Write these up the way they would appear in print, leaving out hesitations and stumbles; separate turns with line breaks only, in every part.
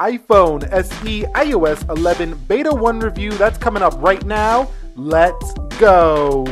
iPhone SE iOS 11 Beta 1 review. That's coming up right now. Let's go.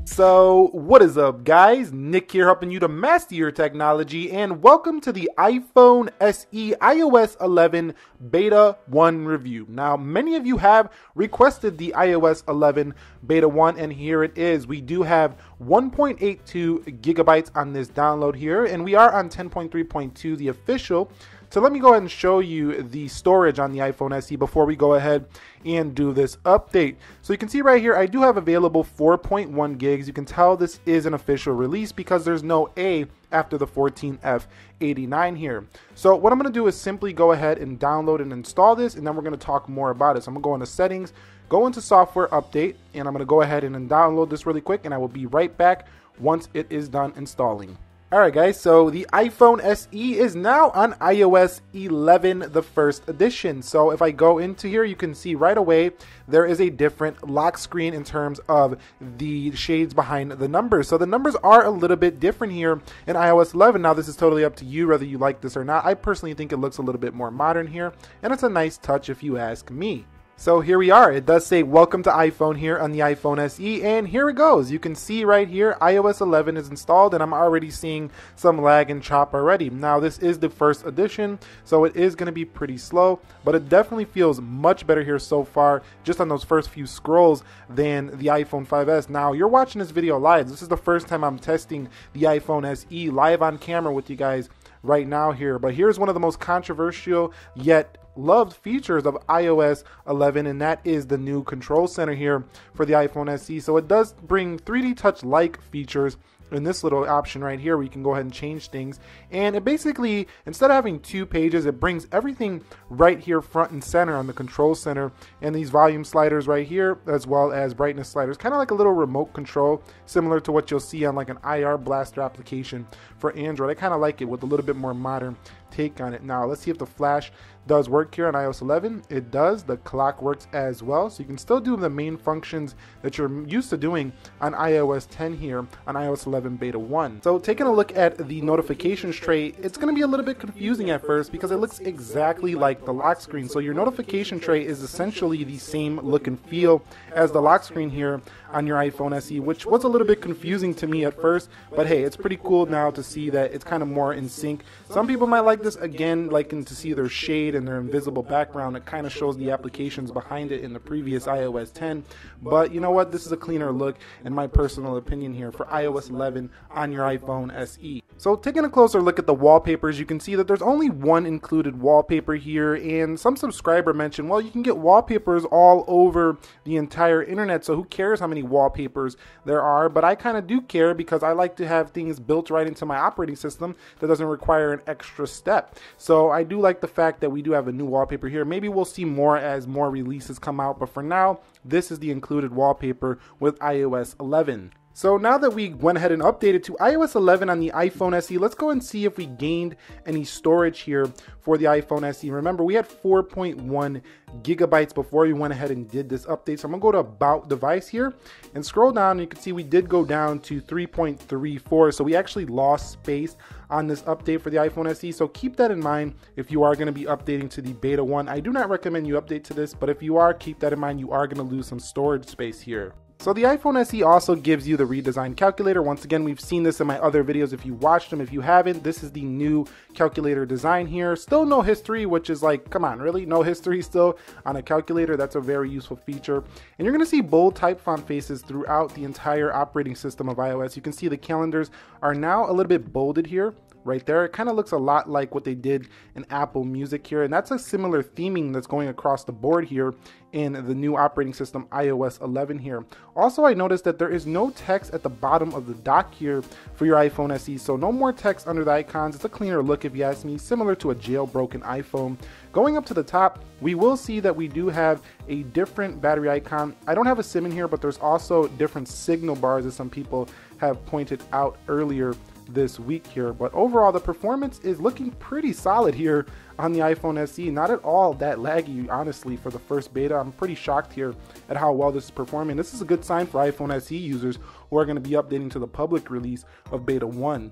So what is up, guys? Nick here, helping you to master your technology, and welcome to the iPhone SE iOS 11 Beta 1 review. Now, many of you have requested the iOS 11 Beta 1, and here it is. We do have 1.82 gigabytes on this download here, and we are on 10.3.2, the official. So let me go ahead and show you the storage on the iPhone SE before we go ahead and do this update. So you can see right here, I do have available 4.1 gigs. You can tell this is an official release because there's no A after the 14F89 here. So what I'm going to do is simply go ahead and download and install this, and then we're going to talk more about it. So I'm going to go into settings, go into software update, and I'm going to go ahead and download this really quick, and I will be right back once it is done installing. Alright guys, so the iPhone SE is now on iOS 11, the first edition. So if I go into here, you can see right away there is a different lock screen in terms of the shades behind the numbers. So the numbers are a little bit different here in iOS 11. Now this is totally up to you whether you like this or not. I personally think it looks a little bit more modern here, and it's a nice touch if you ask me. So here we are. It does say welcome to iPhone here on the iPhone SE, and here it goes. You can see right here iOS 11 is installed, and I'm already seeing some lag and chop already. Now this is the first edition, so it is going to be pretty slow, but it definitely feels much better here so far just on those first few scrolls than the iPhone 5S. Now you're watching this video live. This is the first time I'm testing the iPhone SE live on camera with you guys right now here, but here's one of the most controversial yet loved features of iOS 11, and that is the new control center here for the iPhone SE. So it does bring 3D touch like features in this little option right here where you can go ahead and change things, and it basically, instead of having two pages, it brings everything right here front and center on the control center, and these volume sliders right here as well as brightness sliders, kind of like a little remote control similar to what you'll see on like an IR blaster application for Android. I kind of like it with a little bit more modern take on it. Now let's see if the flash does work here on iOS 11. It does. The clock works as well, so you can still do the main functions that you're used to doing on iOS 10 here on iOS 11 Beta 1. So taking a look at the notifications tray, it's going to be a little bit confusing at first because it looks exactly like the lock screen. So your notification tray is essentially the same look and feel as the lock screen here on your iPhone SE, which was a little bit confusing to me at first, but hey, it's pretty cool now to see that it's kind of more in sync. Some people might like this, again, liking to see their shade and their invisible background. It kind of shows the applications behind it in the previous iOS 10, but you know what, this is a cleaner look in my personal opinion here for iOS 11 on your iPhone SE. So taking a closer look at the wallpapers, you can see that there's only one included wallpaper here, and some subscriber mentioned, well, you can get wallpapers all over the entire internet, so who cares how many wallpapers there are? But I kind of do care because I like to have things built right into my operating system that doesn't require an extra step. So I do like the fact that we do have a new wallpaper here. Maybe we'll see more as more releases come out, but for now, this is the included wallpaper with iOS 11. So now that we went ahead and updated to iOS 11 on the iPhone SE, let's go and see if we gained any storage here for the iPhone SE. Remember, we had 4.1 gigabytes before we went ahead and did this update. So I'm gonna go to About Device here and scroll down, and you can see we did go down to 3.34. So we actually lost space on this update for the iPhone SE. So keep that in mind if you are gonna be updating to the Beta 1. I do not recommend you update to this, but if you are, keep that in mind. You are gonna lose some storage space here. So the iPhone SE also gives you the Redesign Calculator. Once again, we've seen this in my other videos if you watched them. If you haven't, this is the new calculator design here. Still no history, which is like, come on, really? No history still on a calculator? That's a very useful feature. And you're gonna see bold type font faces throughout the entire operating system of iOS. You can see the calendars are now a little bit bolded here. Right there, it kind of looks a lot like what they did in Apple Music here, and that's a similar theming that's going across the board here in the new operating system iOS 11 here. Also, I noticed that there is no text at the bottom of the dock here for your iPhone SE, so no more text under the icons. It's a cleaner look if you ask me, similar to a jailbroken iPhone. Going up to the top, we will see that we do have a different battery icon. I don't have a SIM in here, but there's also different signal bars as some people have pointed out earlier this week here. But overall, the performance is looking pretty solid here on the iPhone SE. Not at all that laggy, honestly, for the first beta. I'm pretty shocked here at how well this is performing. This is a good sign for iPhone SE users who are going to be updating to the public release of Beta 1.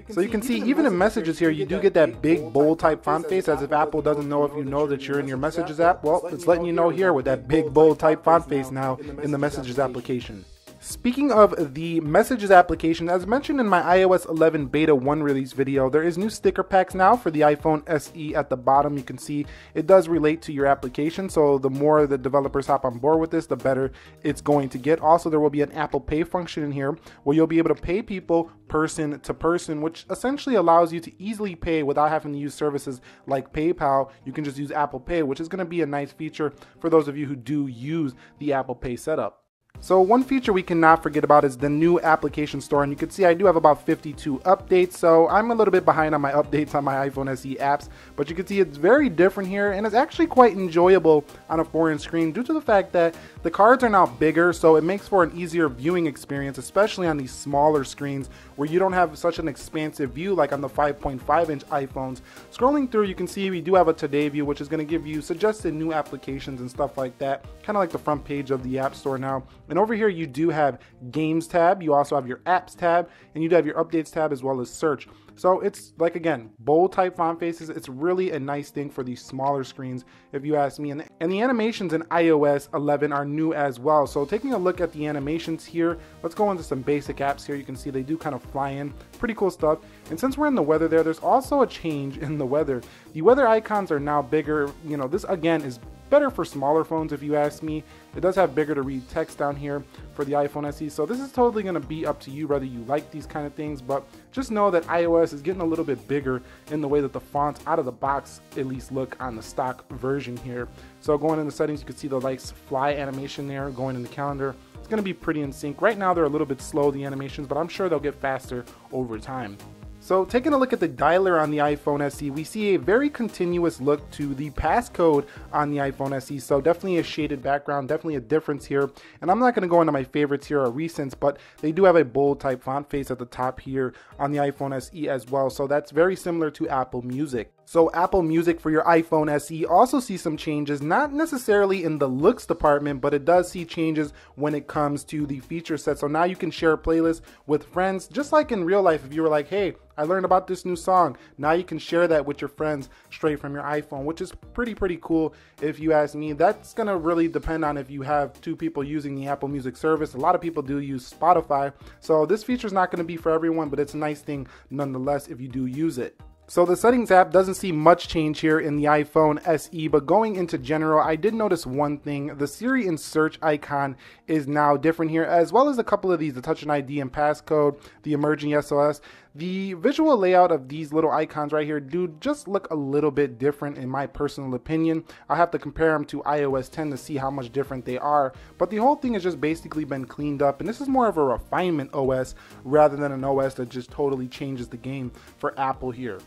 So you can see even in messages here, you do get that big bold type font face, as if Apple doesn't know if you know that you're in your messages app. Well, it's letting you know here with that big bold type font face now in the messages application. Speaking of the messages application, as mentioned in my iOS 11 beta 1 release video, there is new sticker packs now for the iPhone SE at the bottom. You can see it does relate to your application, so the more the developers hop on board with this, the better it's going to get. Also, there will be an Apple Pay function in here where you'll be able to pay people person to person, which essentially allows you to easily pay without having to use services like PayPal. You can just use Apple Pay, which is going to be a nice feature for those of you who do use the Apple Pay setup. So one feature we cannot forget about is the new application store, and you can see I do have about 52 updates, so I'm a little bit behind on my updates on my iPhone SE apps, but you can see it's very different here, and it's actually quite enjoyable on a foreign screen due to the fact that the cards are now bigger, so it makes for an easier viewing experience, especially on these smaller screens where you don't have such an expansive view like on the 5.5-inch iPhones. Scrolling through, you can see we do have a Today view, which is going to give you suggested new applications and stuff like that, kind of like the front page of the App Store now. And over here, you do have Games tab, you also have your Apps tab, and you do have your Updates tab as well as Search. So it's like, again, bold type font faces. It's really a nice thing for these smaller screens, if you ask me. And the animations in iOS 11 are new as well. So taking a look at the animations here, let's go into some basic apps here. You can see they do kind of fly in. Pretty cool stuff. And since we're in the weather there's also a change in the weather. The weather icons are now bigger. You know, this again is better for smaller phones, if you ask me. It does have bigger to read text down here for the iPhone SE, so this is totally going to be up to you whether you like these kind of things, but just know that iOS is getting a little bit bigger in the way that the fonts out of the box at least look on the stock version here. So going into settings, you can see the lights fly animation there. Going in the calendar, it's going to be pretty in sync. Right now they're a little bit slow, the animations, but I'm sure they'll get faster over time. So taking a look at the dialer on the iPhone SE, we see a very continuous look to the passcode on the iPhone SE. So definitely a shaded background, definitely a difference here. And I'm not going to go into my favorites here or recents, but they do have a bold type font face at the top here on the iPhone SE as well. So that's very similar to Apple Music. So Apple Music for your iPhone SE also sees some changes, not necessarily in the looks department, but it does see changes when it comes to the feature set. So now you can share a playlist with friends, just like in real life. If you were like, hey, I learned about this new song, now you can share that with your friends straight from your iPhone, which is pretty cool if you ask me. That's gonna really depend on if you have two people using the Apple Music service. A lot of people do use Spotify, so this feature is not gonna be for everyone, but it's a nice thing nonetheless if you do use it. So the settings app doesn't see much change here in the iPhone SE, but going into general, I did notice one thing. The Siri and search icon is now different here, as well as a couple of these, the Touch and ID and passcode, the emerging SOS. The visual layout of these little icons right here do just look a little bit different in my personal opinion. I'll have to compare them to iOS 10 to see how much different they are, but the whole thing has just basically been cleaned up, and this is more of a refinement OS rather than an OS that just totally changes the game for Apple here.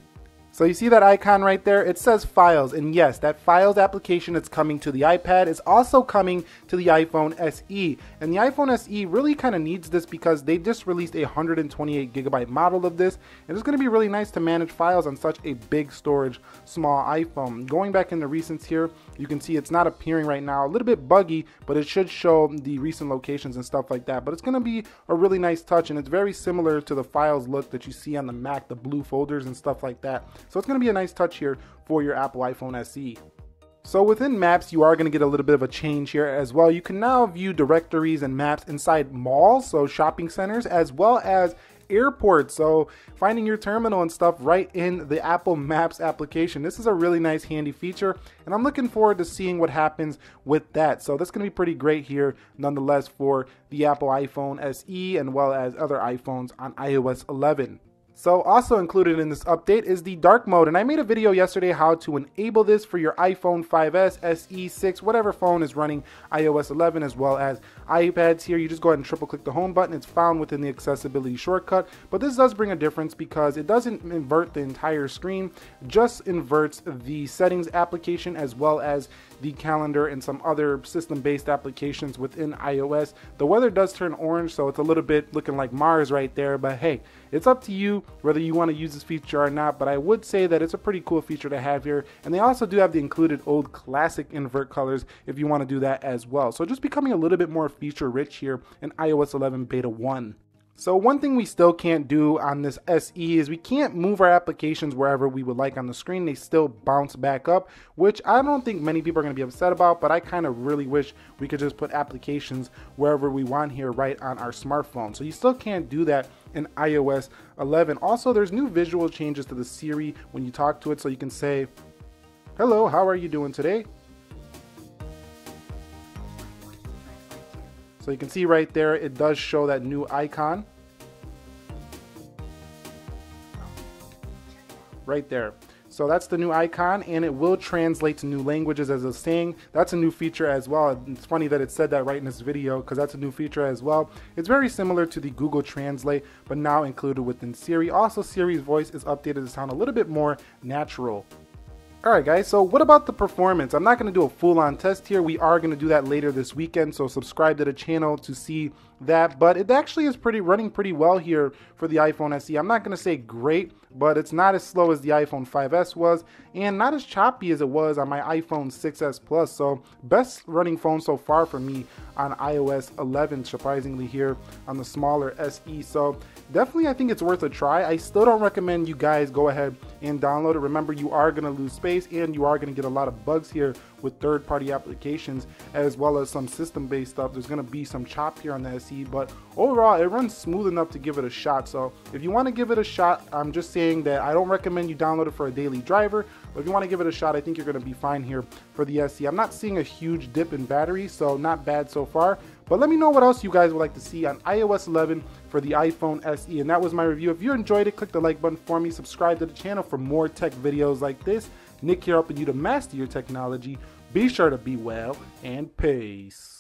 So you see that icon right there? It says Files, and yes, that Files application that's coming to the iPad is also coming to the iPhone SE. And the iPhone SE really kind of needs this because they just released a 128GB model of this, and it's going to be really nice to manage files on such a big storage small iPhone. Going back into recents here, you can see it's not appearing right now, a little bit buggy, but it should show the recent locations and stuff like that. But it's going to be a really nice touch, and it's very similar to the Files look that you see on the Mac, the blue folders and stuff like that. So it's going to be a nice touch here for your Apple iPhone SE. So within Maps, you are going to get a little bit of a change here as well. You can now view directories and maps inside malls, so shopping centers, as well as airports. So finding your terminal and stuff right in the Apple Maps application. This is a really nice handy feature, and I'm looking forward to seeing what happens with that. So that's going to be pretty great here nonetheless for the Apple iPhone SE and well as other iPhones on iOS 11. So also included in this update is the dark mode, and I made a video yesterday how to enable this for your iPhone 5S, SE, 6, whatever phone is running iOS 11 as well as iPads here. You just go ahead and triple click the home button. It's found within the accessibility shortcut, but this does bring a difference because it doesn't invert the entire screen, just inverts the settings application as well as the calendar and some other system-based applications within iOS. The weather does turn orange, so it's a little bit looking like Mars right there, but hey, it's up to you whether you want to use this feature or not, but I would say that it's a pretty cool feature to have here. And they also do have the included old classic invert colors if you want to do that as well. So just becoming a little bit more feature rich here in iOS 11 Beta 1. So one thing we still can't do on this SE is we can't move our applications wherever we would like on the screen. They still bounce back up, which I don't think many people are going to be upset about, but I kind of really wish we could just put applications wherever we want here right on our smartphone. So you still can't do that in iOS 11. Also, there's new visual changes to the Siri when you talk to it, so you can say, "Hello, how are you doing today?" So you can see right there, it does show that new icon. Right there. So that's the new icon, and it will translate to new languages as I was saying. That's a new feature as well. It's funny that it said that right in this video because that's a new feature as well. It's very similar to the Google Translate, but now included within Siri. Also, Siri's voice is updated to sound a little bit more natural. Alright guys, so what about the performance? I'm not going to do a full-on test here. We are going to do that later this weekend, so subscribe to the channel to see that. But it actually is running pretty well here for the iPhone SE. I'm not going to say great, but it's not as slow as the iPhone 5S was, and not as choppy as it was on my iPhone 6S Plus. So best running phone so far for me on iOS 11, surprisingly here on the smaller SE. So definitely I think it's worth a try. I still don't recommend you guys go ahead and download it. Remember, you are going to lose space and you are going to get a lot of bugs here with third-party applications as well as some system-based stuff. There's going to be some chop here on the SE, but overall it runs smooth enough to give it a shot. So if you want to give it a shot, I'm just saying that I don't recommend you download it for a daily driver, but if you want to give it a shot, I think you're going to be fine here for the SE. I'm not seeing a huge dip in battery, so not bad so far. But let me know what else you guys would like to see on iOS 11 for the iPhone SE. And that was my review. If you enjoyed it, click the like button for me. Subscribe to the channel for more tech videos like this. Nick here helping you to master your technology. Be sure to be well and peace.